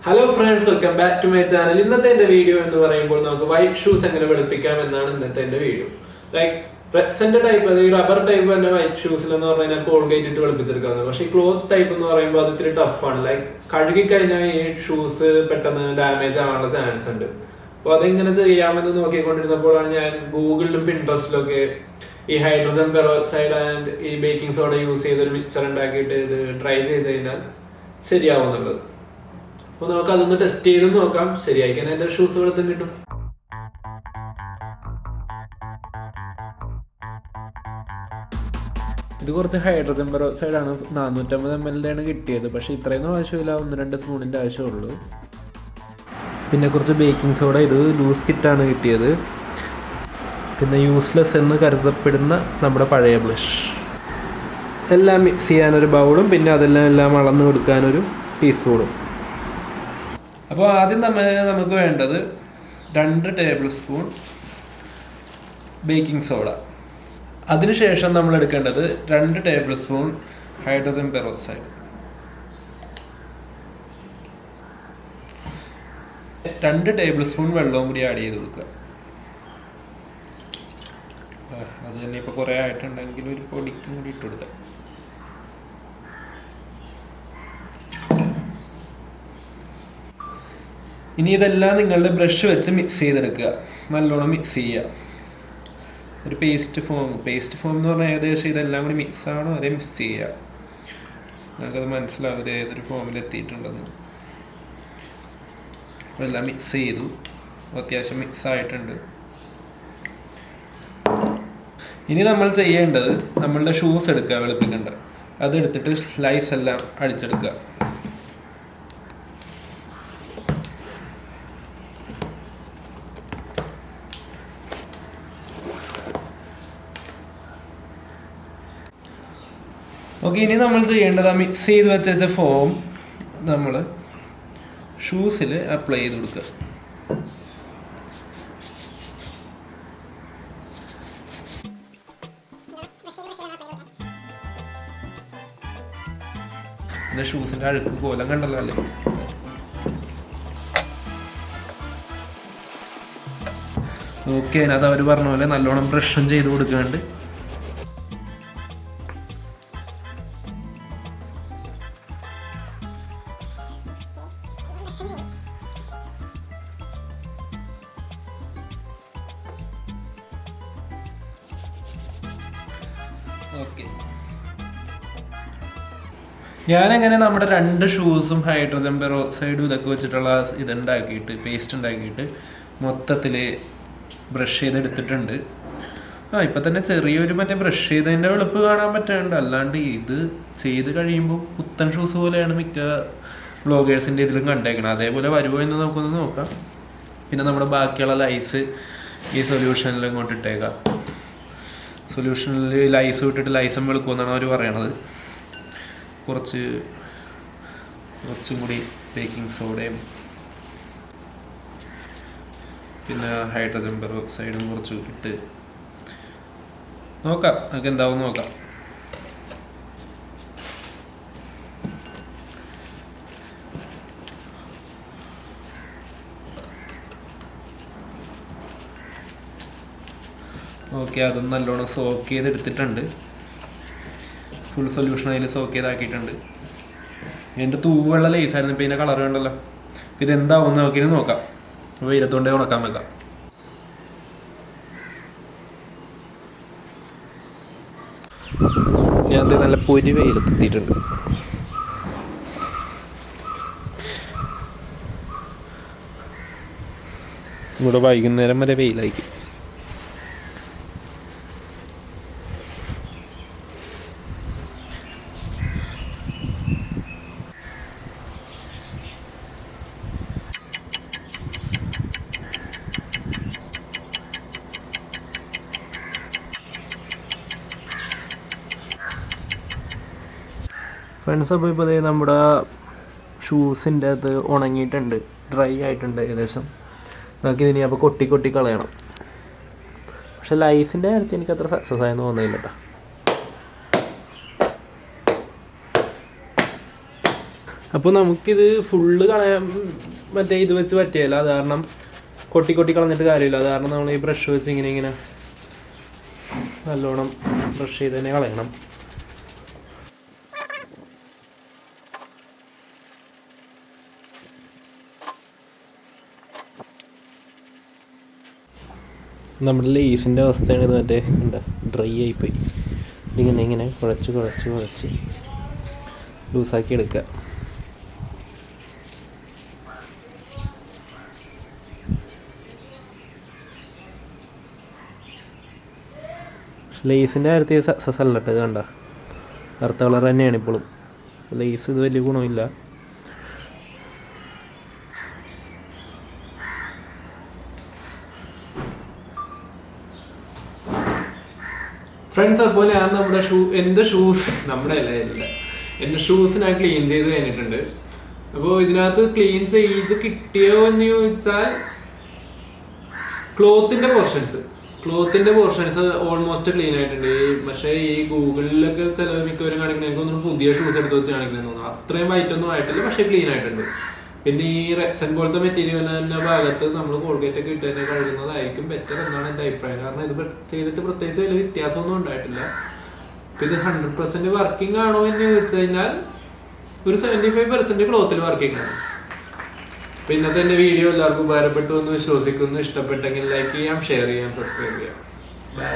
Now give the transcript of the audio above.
Hello friends, welcome back to my channel. ഇന്നത്തെ എൻ്റെ video എന്ന് പറയുമ്പോൾ നമുക്ക് വൈറ്റ് ഷൂസ് എങ്ങനെ വെളുപ്പിക്കാം എന്നാണ് ഇന്നത്തെ എൻ്റെ വീഡിയോ. ലൈക്ക് റെക്സിന്റെ ടൈപ്പ്, ഈ റബ്ബർ ടൈപ്പ് തന്നെ വൈറ്റ് ഷൂസിൽ എന്ന് പറഞ്ഞാൽ കോൾഗേറ്റ് ഇട്ട് വെളുപ്പിച്ചെടുക്കാവുന്നത്. പക്ഷേ ഈ ക്ലോത്ത് ടൈപ്പ് എന്ന് പറയുമ്പോൾ അത് ഇത്തിരി ടഫാണ്. ലൈക്ക് കഴുകി കഴിഞ്ഞാൽ ഈ ഷൂസ് പെട്ടെന്ന് ഡാമേജ് ആവാനുള്ള ചാൻസ് ഉണ്ട്. അപ്പോൾ അതെങ്ങനെ ചെയ്യാമെന്ന് നോക്കിക്കൊണ്ടിരുന്നപ്പോഴാണ് ഞാൻ ഗൂഗിളിലും പിൻട്രസ്റ്റിലൊക്കെ ഈ ഹൈഡ്രജൻ പെറോക്സൈഡ് ആൻഡ് ഈ ബേക്കിംഗ് സോഡ യൂസ് ചെയ്തൊരു മിക്സ്ചർ ഉണ്ടാക്കിയിട്ട് ഇത് ട്രൈ ചെയ്ത് കഴിഞ്ഞാൽ ശരിയാവുന്നുള്ളത്. അപ്പോൾ നമുക്ക് അതൊന്ന് ടെസ്റ്റ് ചെയ്ത് നോക്കാം. ശരിയായിക്കാൻ എൻ്റെ ഷൂസ് വെളുത്തും കിട്ടും. ഇത് കുറച്ച് ഹൈഡ്രജൻ പെറോക്സൈഡാണ്, 450 ml കിട്ടിയത്. പക്ഷേ ഇത്രയൊന്നും ആവശ്യമില്ല, 1-2 സ്പൂണിൻ്റെ ആവശ്യമുള്ളൂ. പിന്നെ കുറച്ച് ബേക്കിംഗ് സോഡ, ഇത് ലൂസ് കിറ്റാണ് കിട്ടിയത്. പിന്നെ യൂസ്ലെസ് എന്ന് കരുതപ്പെടുന്ന നമ്മുടെ പഴയ ബ്ലഷ്. എല്ലാം മിക്സ് ചെയ്യാനൊരു ബൗളും പിന്നെ എല്ലാം അളന്ന് കൊടുക്കാനൊരു ടീസ്പൂണും. അപ്പോൾ ആദ്യം നമുക്ക് വേണ്ടത് 2 ടേബിൾ സ്പൂൺ ബേക്കിംഗ് സോഡ. അതിനുശേഷം നമ്മൾ എടുക്കേണ്ടത് 2 table spoon hydrogen peroxide, 2 table spoon വെള്ളവും കൂടി ആഡ് ചെയ്ത് കൊടുക്കുക. അത് തന്നെ ഇപ്പോൾ കുറേ ആയിട്ടുണ്ടെങ്കിൽ ഒരു പൊടിക്കും കൂടി ഇട്ട് കൊടുക്കുക. ഇനി ഇതെല്ലാം നിങ്ങളുടെ ബ്രഷ് വെച്ച് മിക്സ് ചെയ്തെടുക്കുക. നല്ലോണം മിക്സ് ചെയ്യുക. ഒരു പേസ്റ്റ് ഫോം എന്ന് പറഞ്ഞാൽ ഏകദേശം ഇതെല്ലാം കൂടി മിക്സ് ആണോ അതേ മിക്സ് ചെയ്യുക. നമുക്കത് മനസ്സിലാവും ഏതൊരു ഫോമിൽ എത്തിയിട്ടുണ്ടെന്ന്. എല്ലാം മിക്സ് ചെയ്തു, അത്യാവശ്യം മിക്സ് ആയിട്ടുണ്ട്. ഇനി നമ്മൾ ചെയ്യേണ്ടത് നമ്മളുടെ ഷൂസ് എടുക്കുക, വെളുപ്പിക്കേണ്ട. അതെടുത്തിട്ട് സ്ലൈസ് എല്ലാം അടിച്ചെടുക്കുക. ഓക്കെ, ഇനി നമ്മൾ ചെയ്യേണ്ടത് ആ മിക്സ് ചെയ്ത് വെച്ച ഫോം നമ്മൾ ഷൂസിൽ അപ്ലൈ ചെയ്ത് കൊടുക്കുക. എൻ്റെ ഷൂസിൻ്റെ അഴുക്ക് കോലം കണ്ടല്ലോ അല്ലേ. ഓക്കെ, അതിനകത്ത് അവർ പറഞ്ഞ പോലെ നല്ലോണം ബ്രഷും ചെയ്ത് കൊടുക്കാണ്ട്. ഓക്കെ, ഞാനങ്ങനെ നമ്മുടെ 2 ഷൂസും ഹൈഡ്രജൻ പെറോക്സൈഡും ഇതൊക്കെ വെച്ചിട്ടുള്ള പേസ്റ്റ് ഉണ്ടാക്കിയിട്ട് മൊത്തത്തിൽ ബ്രഷ് ചെയ്തെടുത്തിട്ടുണ്ട്. ഇപ്പം തന്നെ ചെറിയൊരു ബ്രഷ് ചെയ്തതിൻ്റെ വെളുപ്പ് കാണാൻ പറ്റാണ്ട്. അല്ലാണ്ട് ഇത് ചെയ്ത് കഴിയുമ്പോൾ പുത്തൻ ഷൂസ് പോലെയാണ് മിക്ക ബ്ലോഗേഴ്സിൻ്റെ ഇതിലും കണ്ടേക്കണം. അതേപോലെ വരുമോ എന്ന് നമുക്കൊന്ന് നോക്കാം. പിന്നെ നമ്മുടെ ബാക്കിയുള്ള ലൈസ് ഈ സൊല്യൂഷനിൽ ഇങ്ങോട്ട് ഇട്ടേക്കാം. സൊല്യൂഷനിൽ ലൈസ് വിട്ടിട്ട് ലൈസം വെളുക്കുമെന്നാണ് അവർ പറയണത്. കുറച്ചും കൂടി ബേക്കിംഗ് സോഡയും പിന്നെ ഹൈഡ്രജൻ പെറോക്സൈഡും കുറച്ച് ഇട്ട് നോക്കാം, നമുക്ക് എന്താവും നോക്കാം. ഓക്കെ, അതും നല്ലോണം സോക്ക് ചെയ്തെടുത്തിട്ടുണ്ട്. ഫുൾ സൊല്യൂഷൻ അതിൽ സോക്ക് ചെയ്താക്കിയിട്ടുണ്ട്. എൻ്റെ തൂവുള്ള ലേസായിരുന്നു. ഇപ്പോൾ ഇതിൻ്റെ കളർ കണ്ടല്ലോ. ഇതെന്താവും നോക്കിയിട്ട് നോക്കാം. വെയിലത്തോണ്ടേ ഉണക്കാൻ വെക്കാം. ഞാൻ നല്ല പൊരി വെയിലത്തെത്തിയിട്ടുണ്ട്. ഇവിടെ വൈകുന്നേരം വരെ വെയിലായിരിക്കും. ഫ്രണ്ട്സ്, അപ്പോൾ ഇപ്പോൾ നമ്മുടെ ഷൂസിൻ്റെ അത് ഉണങ്ങിയിട്ടുണ്ട്, ഡ്രൈ ആയിട്ടുണ്ട് ഏകദേശം. നമുക്കിതിനി അപ്പോൾ കൊട്ടി കളയണം. പക്ഷെ ലൈസിൻ്റെ കാര്യത്തിൽ എനിക്ക് അത്ര സക്സസ് ആയെന്ന് തോന്നുന്നില്ല കേട്ടോ. അപ്പോൾ നമുക്കിത് ഫുള്ള് കളയാൻ മറ്റേ ഇത് വെച്ച് പറ്റിയല്ല. അത് കാരണം കൊട്ടി കളഞ്ഞിട്ട് കാര്യമില്ല. അത് കാരണം നമ്മൾ ഈ ബ്രഷ് വെച്ച് ഇങ്ങനെ നല്ലോണം ബ്രഷ് ചെയ്ത് തന്നെ കളയണം. നമ്മുടെ ലേസിൻ്റെ അവസ്ഥയാണ് ഇത്. മറ്റേ എന്താ ഡ്രൈ ആയിപ്പോയി. ഇങ്ങനെ കുഴച്ച് ലൂസാക്കി എടുക്കുക. ലേസിൻ്റെ കാര്യത്തിൽ സക്സസ് അല്ല കേട്ടോ. ഇത് കണ്ട കറുത്ത കളർ തന്നെയാണ് ഇപ്പോഴും. ലേസ് ഇത് വലിയ ഗുണമില്ല. ഫ്രണ്ട്സ്, അപ്പോൾ ഞാൻ എൻ്റെ ഷൂസ് ഞാൻ ക്ലീൻ ചെയ്ത് കഴിഞ്ഞിട്ടുണ്ട്. അപ്പോൾ ഇതിനകത്ത് ക്ലീൻ ചെയ്ത് കിട്ടിയോ എന്ന് ചോദിച്ചാൽ ക്ലോത്തിൻ്റെ പോർഷൻസ് ഓൾമോസ്റ്റ് ക്ലീൻ ആയിട്ടുണ്ട്. പക്ഷേ ഈ ഗൂഗിളിലൊക്കെ മിക്കവരും കാണിക്കണേ എനിക്കൊന്നും പുതിയ ഷൂസ് എടുത്ത് വെച്ച് കാണിക്കണമെന്ന് തോന്നുന്നു. അത്രയും വൈറ്റ് ഒന്നും ആയിട്ടില്ല, പക്ഷേ ക്ലീൻ ആയിട്ടുണ്ട്. പിന്നെ ഈ റെക്സൻ പോലത്തെ മെറ്റീരിയലിൻ്റെ ഭാഗത്ത് നമ്മൾ കോൾഗേറ്റ് ഒക്കെ ഇട്ട് തന്നെ കഴുകുന്നതായിരിക്കും ബെറ്റർ എന്നാണ് എൻ്റെ അഭിപ്രായം. കാരണം ഇത് ചെയ്തിട്ട് പ്രത്യേകിച്ച് വലിയ വ്യത്യാസമൊന്നും ഉണ്ടായിട്ടില്ല. പിന്നെ 100% വർക്കിംഗ് ആണോ എന്ന് ചോദിച്ചു കഴിഞ്ഞാൽ ഒരു 75% ക്ലോത്തിൽ വർക്കിംഗ് ആണ്. അപ്പോൾ ഇന്നത്തെ എൻ്റെ വീഡിയോ എല്ലാവർക്കും ഉപകാരപ്പെട്ടു എന്ന് വിശ്വസിക്കുന്നു. ഇഷ്ടപ്പെട്ടെങ്കിൽ ലൈക്ക് ചെയ്യാം, ഷെയർ ചെയ്യാം, സബ്സ്ക്രൈബ് ചെയ്യാം. ബൈ.